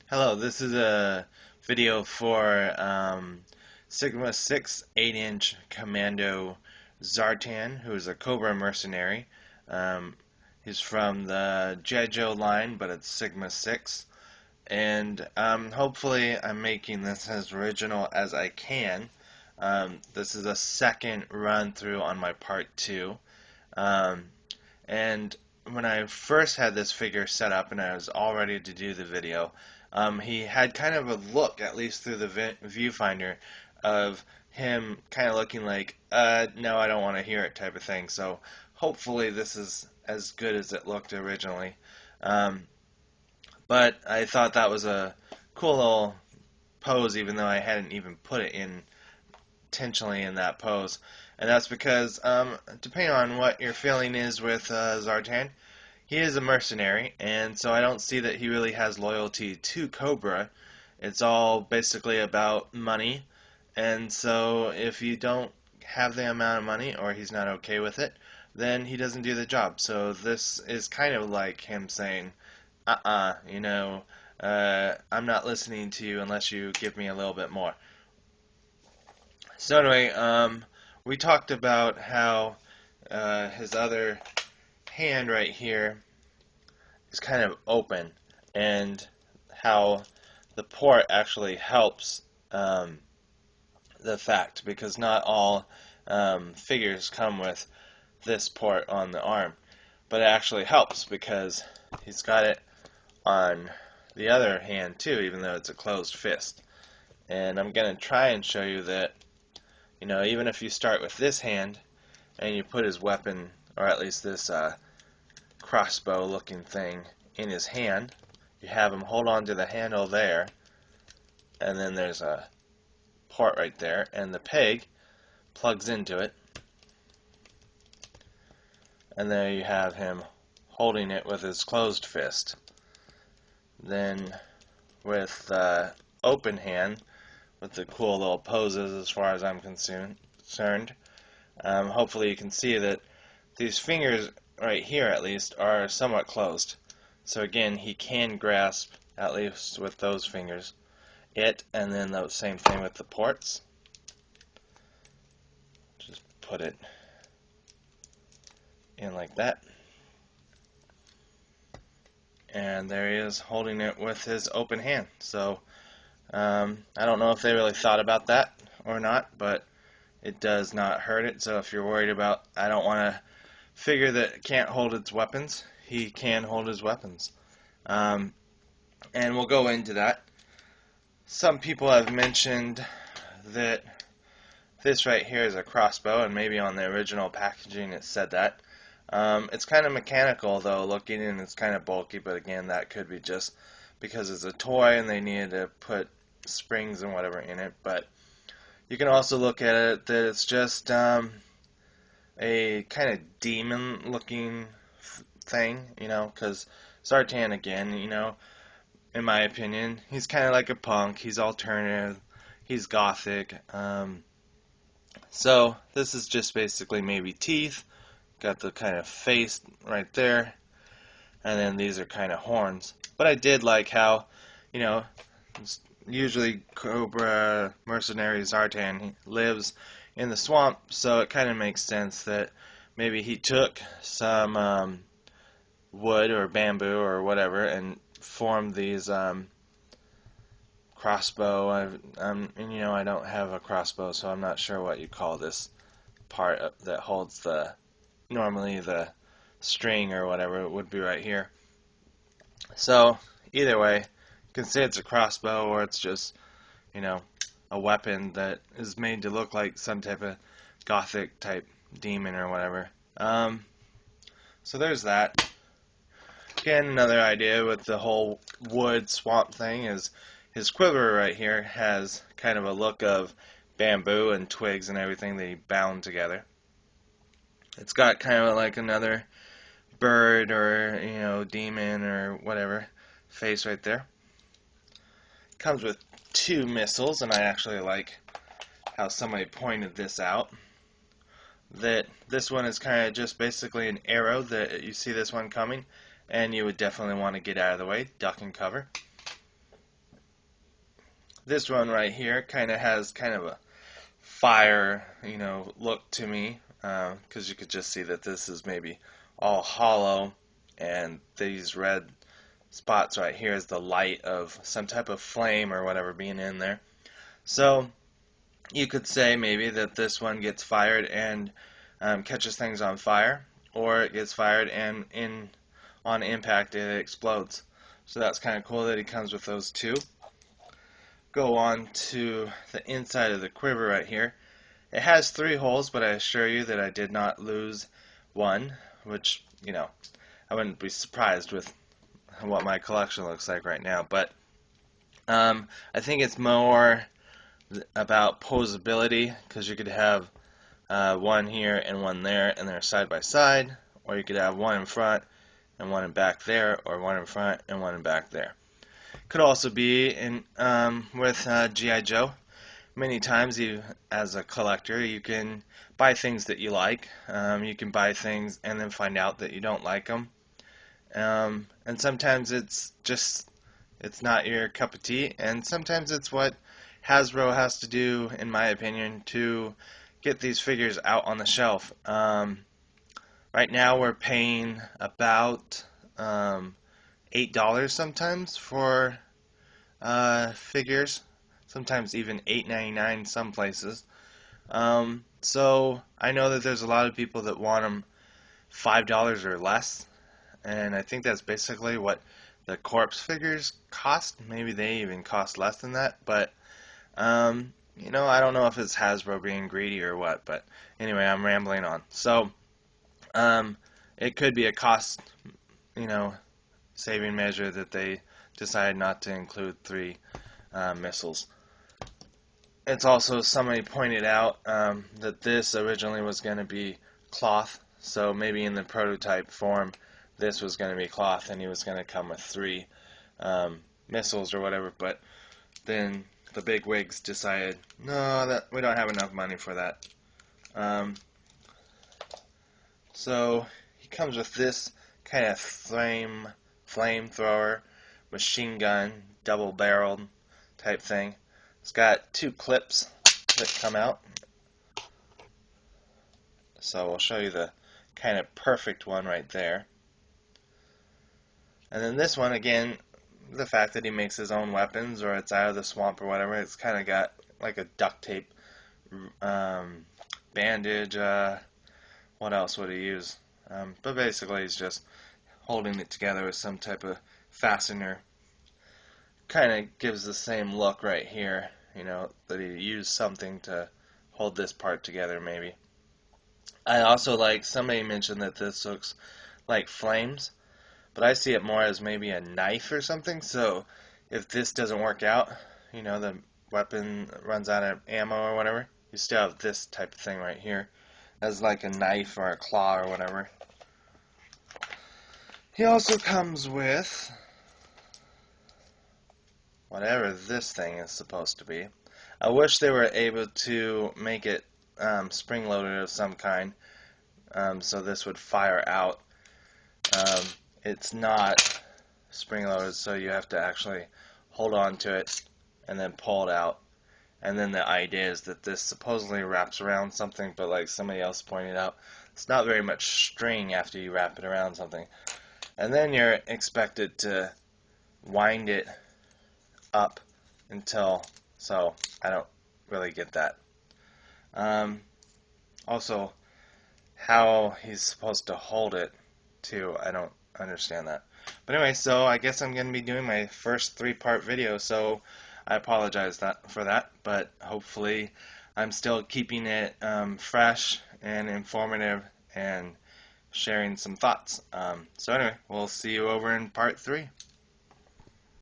Hello, this is a video for Sigma 6 8-inch Commando Zartan, who is a Cobra mercenary. Um, he's from the G.I. Joe line, but it's Sigma 6. And hopefully I'm making this as original as I can. This is a second run through on my part 2. Um, and when I first had this figure set up and I was all ready to do the video, he had kind of a look, at least through the viewfinder, of him kind of looking like, no, I don't want to hear it type of thing. So hopefully this is as good as it looked originally. Um, but I thought that was a cool little pose, even though I hadn't even put it in intentionally in that pose. And that's because, depending on what your feeling is with Zartan, he is a mercenary, and so I don't see that he really has loyalty to Cobra. It's all basically about money, and so if you don't have the amount of money or he's not okay with it, then he doesn't do the job. So this is kind of like him saying, I'm not listening to you unless you give me a little bit more. So anyway, we talked about how his other hand right here is kind of open, and how the port actually helps the fact, because not all figures come with this port on the arm, but it actually helps because he's got it on the other hand too, even though it's a closed fist. And I'm going to try and show you that, even if you start with this hand and you put his weapon, or at least this crossbow looking thing, in his hand, you have him hold on to the handle there, and then there's a port right there, and the peg plugs into it, and there you have him holding it with his closed fist. Then with the open hand, with the cool little poses as far as I'm concerned, hopefully you can see that these fingers right here at least are somewhat closed. So again, he can grasp, at least with those fingers, it, and then the same thing with the ports. Just put it in like that. And there he is holding it with his open hand. So I don't know if they really thought about that or not, but it does not hurt it. So if you're worried about, I don't want to figure that can't hold its weapons, he can hold his weapons. And we'll go into that. Some people have mentioned that this right here is a crossbow, and maybe on the original packaging it said that. It's kind of mechanical though looking, and it's kind of bulky, but again, that could be just because it's a toy and they needed to put springs and whatever in it. But you can also look at it that it's just a kind of demon looking thing, because Zartan, again, in my opinion, he's kind of like a punk, he's alternative, he's gothic. So this is just basically maybe teeth, got the kind of face right there, and then these are kind of horns. But I did like how, you know, usually Cobra Mercenary Zartan, he lives in the swamp, so it kind of makes sense that maybe he took some wood or bamboo or whatever and formed these crossbow. I don't have a crossbow, so I'm not sure what you call this part that holds normally the string or whatever. It would be right here. So either way, you can say it's a crossbow or it's just, a weapon that is made to look like some type of gothic type demon or whatever. So there's that. Again, another idea with the whole wood swamp thing is his quiver right here has kind of a look of bamboo and twigs and everything that he bound together. It's got kind of like another bird or, demon or whatever face right there. Comes with 2 missiles, and I actually like how somebody pointed this out. That this one is kind of just basically an arrow that you see this one coming, and you would definitely want to get out of the way, duck and cover. This one right here kind of has kind of a fire, look to me, because you could just see that this is maybe all hollow, and these red spots right here is the light of some type of flame or whatever being in there. So you could say maybe that this one gets fired and catches things on fire, or it gets fired and on impact it explodes. So that's kind of cool that he comes with those two. Go on to the inside of the quiver right here. It has 3 holes, but I assure you that I did not lose one, which, I wouldn't be surprised with what my collection looks like right now. But I think it's more about posability, because you could have one here and one there, and they're side by side, or you could have one in front and one in back there, or one in front and one in back there. Could also be in with G.I. Joe. Many times, you, as a collector, you can buy things that you like. You can buy things and then find out that you don't like them. And sometimes it's not your cup of tea, and sometimes it's what Hasbro has to do, in my opinion, to get these figures out on the shelf. Right now, we're paying about $8 sometimes for figures, sometimes even $8.99 some places. So I know that there's a lot of people that want them $5 or less, and I think that's basically what the corpse figures cost. Maybe they even cost less than that, but I don't know if it's Hasbro being greedy or what. But anyway, I'm rambling on. So it could be a cost, you know, saving measure that they decided not to include 3 missiles. It's also, somebody pointed out that this originally was going to be cloth, so maybe in the prototype form this was going to be cloth and he was going to come with 3 missiles or whatever, but then the big wigs decided, no, that we don't have enough money for that. So he comes with this kind of flamethrower, machine gun, double-barreled type thing. It's got 2 clips that come out. So we'll show you the kind of perfect one right there. And then this one, again, the fact that he makes his own weapons, or it's out of the swamp or whatever, it's kind of got like a duct tape bandage. What else would he use? But basically he's just holding it together with some type of fastener. Kind of gives the same look right here, that he used something to hold this part together maybe. I also somebody mentioned that this looks like flames, but I see it more as maybe a knife or something. So if this doesn't work out, the weapon runs out of ammo or whatever, you still have this type of thing right here as like a knife or a claw or whatever. He also comes with whatever this thing is supposed to be. I wish they were able to make it spring-loaded of some kind, so this would fire out. It's not spring-loaded, so you have to actually hold on to it and then pull it out. And then the idea is that this supposedly wraps around something, but like somebody else pointed out, it's not very much string after you wrap it around something. And then you're expected to wind it up so I don't really get that. Also, how he's supposed to hold it too, I don't understand that. But anyway, so I guess I'm going to be doing my first 3-part video, so I apologize for that, but hopefully I'm still keeping it fresh and informative and sharing some thoughts. So anyway, we'll see you over in part 3.